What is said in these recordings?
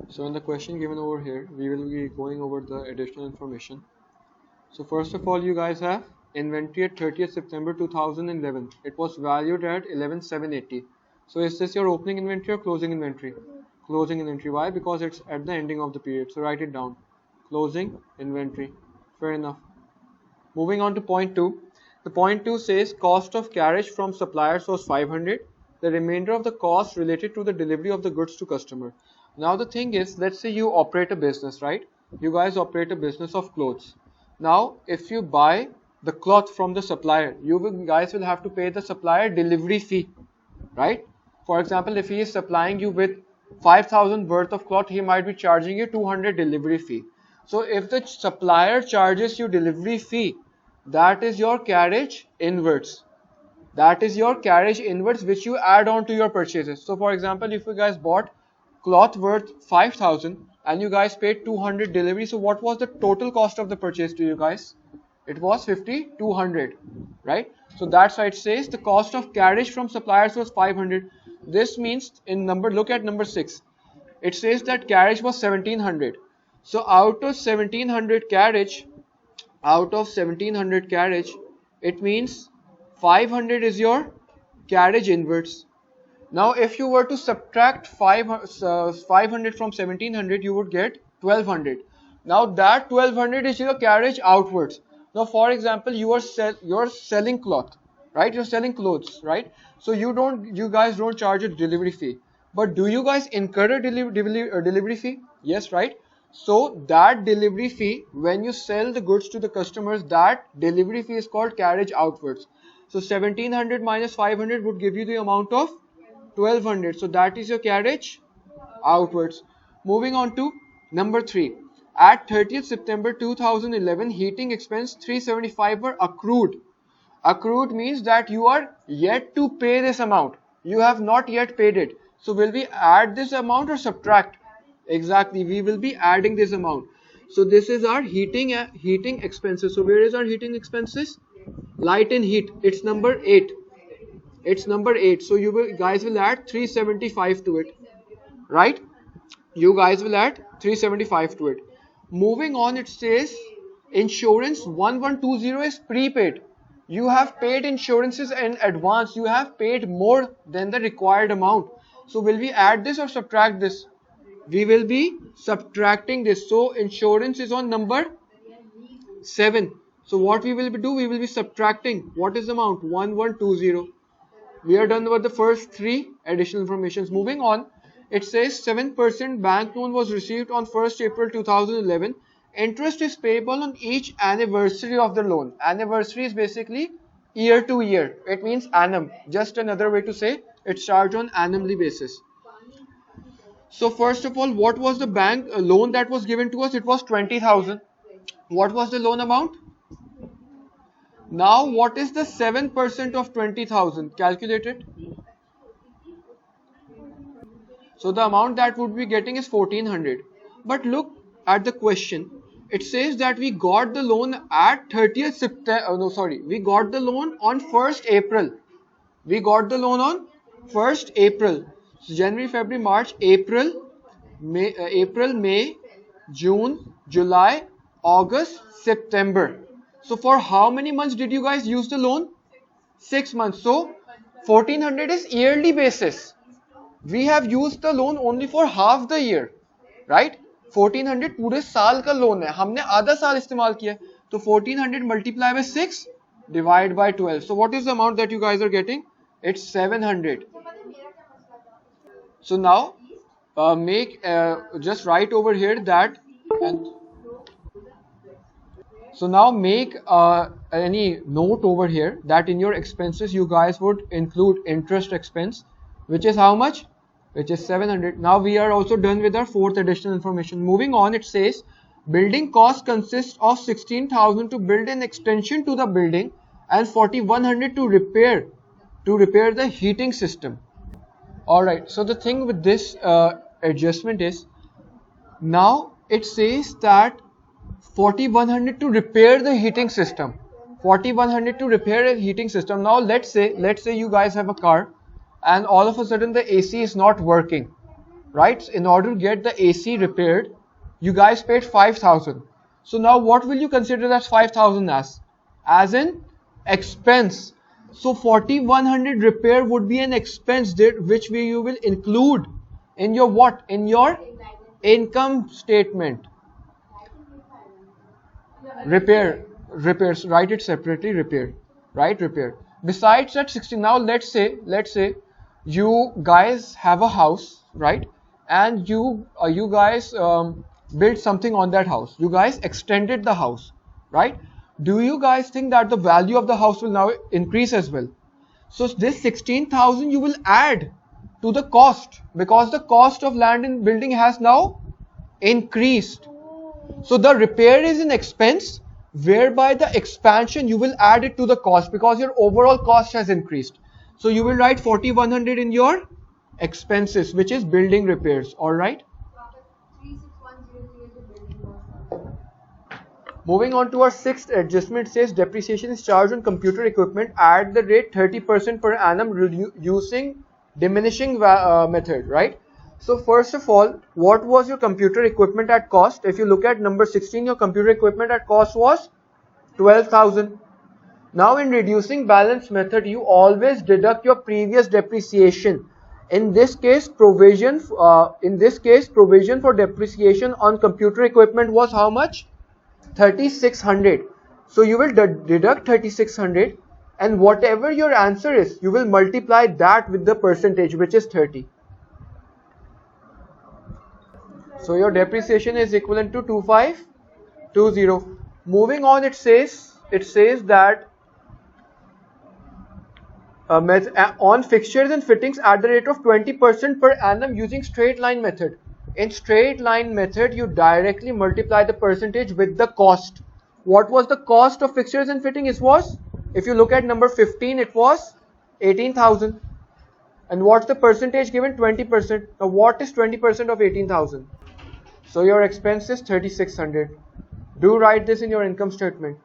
So in the question given over here, we will be going over the additional information. So first of all, you guys have inventory at 30th September 2011. It was valued at 11,780. So is this your opening inventory or closing inventory? Closing inventory. Why? Because it's at the ending of the period. So write it down. Closing inventory. Fair enough. Moving on to point 2. The point 2 says cost of carriage from suppliers was 500. The remainder of the cost related to the delivery of the goods to customer. Now the thing is, let's say you operate a business, right? You guys operate a business of clothes. Now, if you buy the cloth from the supplier, guys will have to pay the supplier delivery fee, right? For example, if he is supplying you with 5,000 worth of cloth, he might be charging you 200 delivery fee. So if the supplier charges you delivery fee, that is your carriage inwards. That is your carriage inwards which you add on to your purchases. So for example, if you guys bought cloth worth 5,000 and you guys paid 200 delivery, so what was the total cost of the purchase to you guys? It was 5,200, right? So that's why it says the cost of carriage from suppliers was 500. This means in number, look at number 6. It says that carriage was 1,700. So out of 1,700 carriage, it means 500 is your carriage inwards. Now if you were to subtract 500 from 1,700, you would get 1,200. Now that 1,200 is your carriage outwards. Now for example, you're selling cloth, right? You're selling clothes, right? So you guys don't charge a delivery fee. But do you guys incur a delivery fee? Yes, right? So that delivery fee, when you sell the goods to the customers, that delivery fee is called carriage outwards. So 1,700 minus 500 would give you the amount of 1,200. So that is your carriage outwards. Moving on to number 3. At 30th September 2011, heating expense 375 were accrued. Accrued means that you are yet to pay this amount. You have not yet paid it. So will we add this amount or subtract? Exactly, we will be adding this amount. So this is our heating expenses. So where is our heating expenses? Light and heat. It's number 8. It's number 8. So guys will add 375 to it, right? You guys will add 375 to it. Moving on, it says insurance 1120 is prepaid. You have paid insurances in advance. You have paid more than the required amount. So will we add this or subtract this? We will be subtracting this. So insurance is on number 7. So what we will do, we will be subtracting. What is the amount? 1120. We are done with the first 3 additional informations. Moving on, it says 7% bank loan was received on 1st April 2011. Interest is payable on each anniversary of the loan. Anniversary is basically year to year. It means annum. Just another way to say it's charged on annually basis. So first of all, what was the bank loan that was given to us? It was 20,000. What was the loan amount? Now what is the 7% of 20,000? Calculate it. So the amount that would be getting is 1,400. But look at the question. It says that we got the loan at 30th September. We got the loan on 1st April. We got the loan on 1st April. So January, February, March, April, May, June, July, August, September. So for how many months did you guys use the loan? 6 months. So 1,400 is yearly basis. We have used the loan only for half the year, right? 1,400 पूरे साल का loan है, हमने आधा साल इस्तेमाल किया, तो 1,400 multiply by 6 divide by 12. So what is the amount that you guys are getting? It's 700. So now just write over here that, and so now make any note over here that in your expenses you guys would include interest expense, which is how much? Which is 700. Now we are also done with our 4th additional information. Moving on, it says building cost consists of 16,000 to build an extension to the building and 4,100 to repair the heating system. Alright, so the thing with this adjustment is, now it says that 4,100 to repair the heating system. 4,100 to repair a heating system. Now let's say you guys have a car and all of a sudden the AC is not working. right? In order to get the AC repaired, you guys paid 5,000. So now what will you consider that 5,000 as? As an expense. So 4,100 repair would be an expense which you will include in your what? In your income statement. Repairs, write it separately, repair, right? Repair. Besides that 60, now let's say you guys have a house, right? And you guys built something on that house. You guys extended the house, right? Do you guys think that the value of the house will now increase as well? So this 16,000 you will add to the cost, because the cost of land and building has now increased. So the repair is an expense, whereby the expansion you will add it to the cost, because your overall cost has increased. So you will write 4,100 in your expenses, which is building repairs. All right. Moving on to our sixth adjustment, says depreciation is charged on computer equipment at the rate 30% per annum using diminishing method, right? So first of all, what was your computer equipment at cost? If you look at number 16, your computer equipment at cost was 12,000. Now in reducing balance method, you always deduct your previous depreciation. In this case, provision for depreciation on computer equipment was how much? 3,600. So you will deduct 3,600, and whatever your answer is, you will multiply that with the percentage, which is 30. So your depreciation is equivalent to 2,520. Moving on, it says that on fixtures and fittings at the rate of 20% per annum using straight line method. In straight line method, you directly multiply the percentage with the cost. What was the cost of fixtures and fitting? It was, if you look at number 15, it was 18,000. And what's the percentage given? 20%. Now what is 20% of 18,000? So your expense is 3,600. Do write this in your income statement.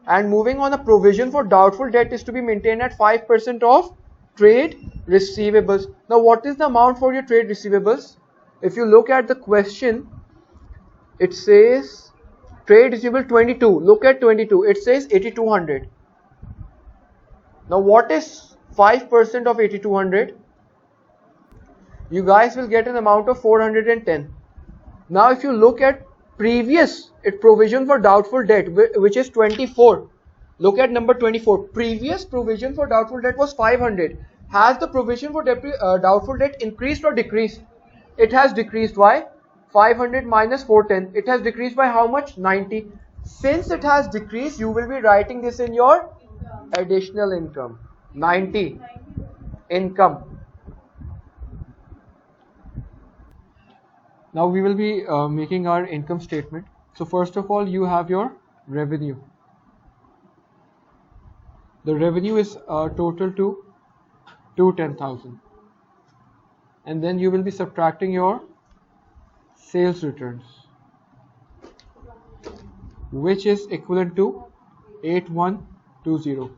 And moving on, a provision for doubtful debt is to be maintained at 5% of trade receivables. Now what is the amount for your trade receivables? If you look at the question, it says trade receivable 22. Look at 22. It says 8,200. Now what is 5% of 8,200? You guys will get an amount of 410. Now if you look at previous provision for doubtful debt, which is 24. Look at number 24. Previous provision for doubtful debt was 500. Has the provision for doubtful debt increased or decreased? It has decreased. Why? 500 minus 410. It has decreased by how much? 90. Since it has decreased, you will be writing this in your additional income. 90 income. Now we will be making our income statement. So first of all, you have your revenue. The revenue is total to 210,000. And then you will be subtracting your sales returns, which is equivalent to 8,120.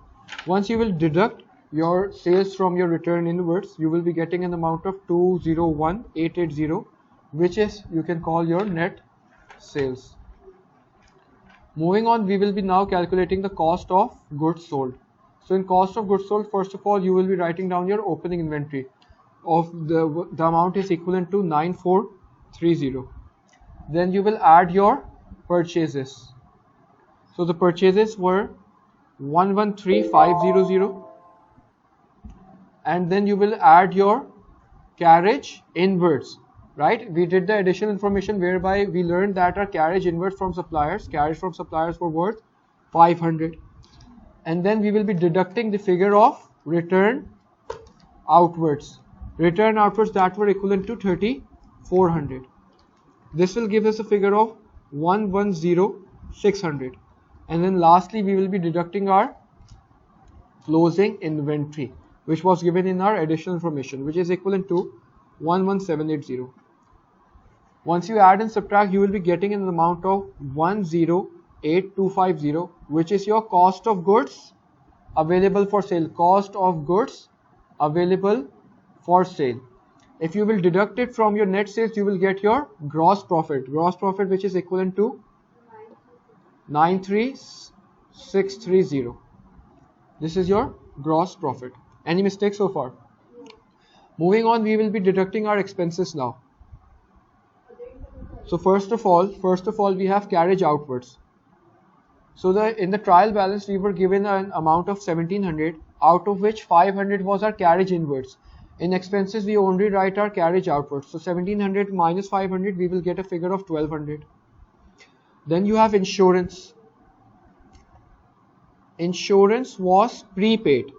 Once you will deduct your sales from your return inwards, you will be getting an amount of 201,880, which is, you can call your net sales. Moving on, we will be now calculating the cost of goods sold. So in cost of goods sold, first of all, you will be writing down your opening inventory of the amount is equivalent to 9,430. Then you will add your purchases. So the purchases were 113,500, and then you will add your carriage inwards. Right? We did the additional information whereby we learned that our carriage inwards from suppliers, were worth 500. And then we will be deducting the figure of return outwards. Return outwards that were equivalent to 3,400. This will give us a figure of 110,600. And then lastly, we will be deducting our closing inventory, which was given in our additional information, which is equivalent to 11780. Once you add and subtract, you will be getting an amount of 108,250, which is your cost of goods available for sale. Cost of goods available for sale. If you will deduct it from your net sales, you will get your gross profit. Gross profit, which is equivalent to 93630. This is your gross profit. Any mistakes so far? Moving on, we will be deducting our expenses now. So first of all, we have carriage outwards. So in the trial balance, we were given an amount of 1700, out of which 500 was our carriage inwards. In expenses, we only write our carriage outwards. So 1700 minus 500, we will get a figure of 1200. Then you have insurance. Insurance was prepaid.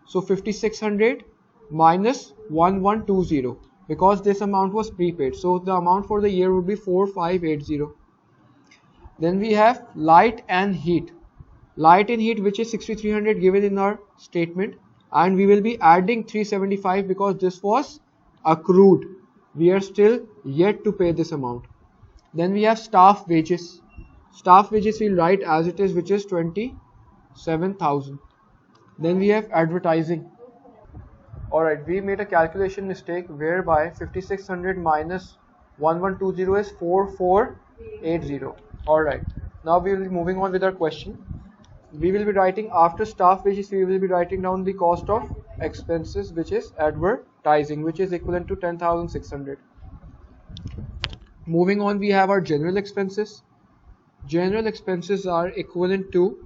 So 5600 minus 1120, because this amount was prepaid. So the amount for the year would be 4580. Then we have light and heat. Light and heat, which is 6300 given in our statement, and we will be adding 375 because this was accrued. We are still yet to pay this amount. Then we have staff wages. Staff wages we'll write as it is, which is 27,000. Then we have advertising. Alright, we made a calculation mistake whereby 5600 minus 1120 is 4480. Alright, now we will be moving on with our question. We will be writing, after staff wages, we will be writing down the cost of expenses, which is advertising, which is equivalent to 10,600. Moving on, we have our general expenses. General expenses are equivalent to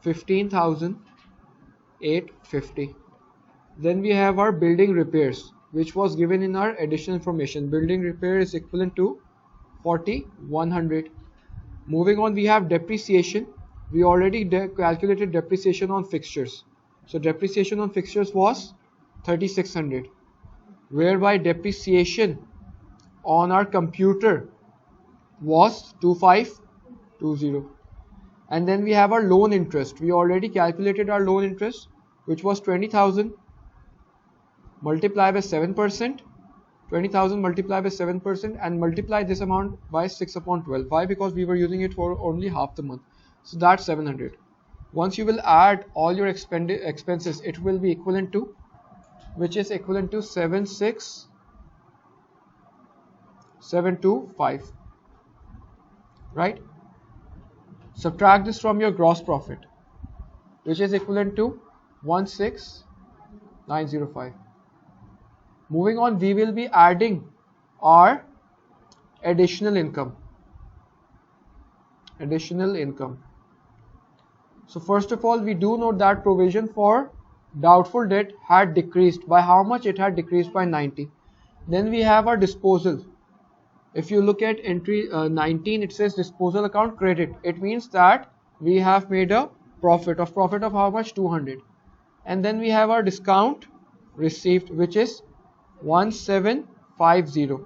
15,850. Then we have our building repairs, which was given in our additional information. Building repair is equivalent to 4,100. Moving on, we have depreciation. We already calculated depreciation on fixtures. So depreciation on fixtures was 3,600, whereby depreciation on our computer was 2,520. And then we have our loan interest. We already calculated our loan interest, which was 20,000 multiplied by 7%. 20,000 multiplied by 7% and multiply this amount by 6 upon 12. Why? Because we were using it for only half the month. So that's 700. Once you will add all your expenses, it will be equivalent to, which is equivalent to 76,725. Right? Subtract this from your gross profit, which is equivalent to 16,905. Moving on, we will be adding our additional income. Additional income. So first of all, we do note that provision for doubtful debt had decreased. By how much? It had decreased by 90. Then we have our disposal. If you look at entry 19, it says disposal account credit. It means that we have made a profit of how much? 200. And then we have our discount received, which is 1750.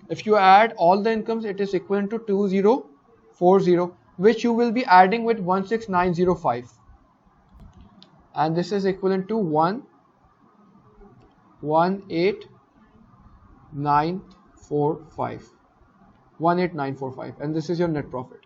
If you add all the incomes, it is equivalent to 2040, which you will be adding with 16905, and this is equivalent to 18945, and this is your net profit.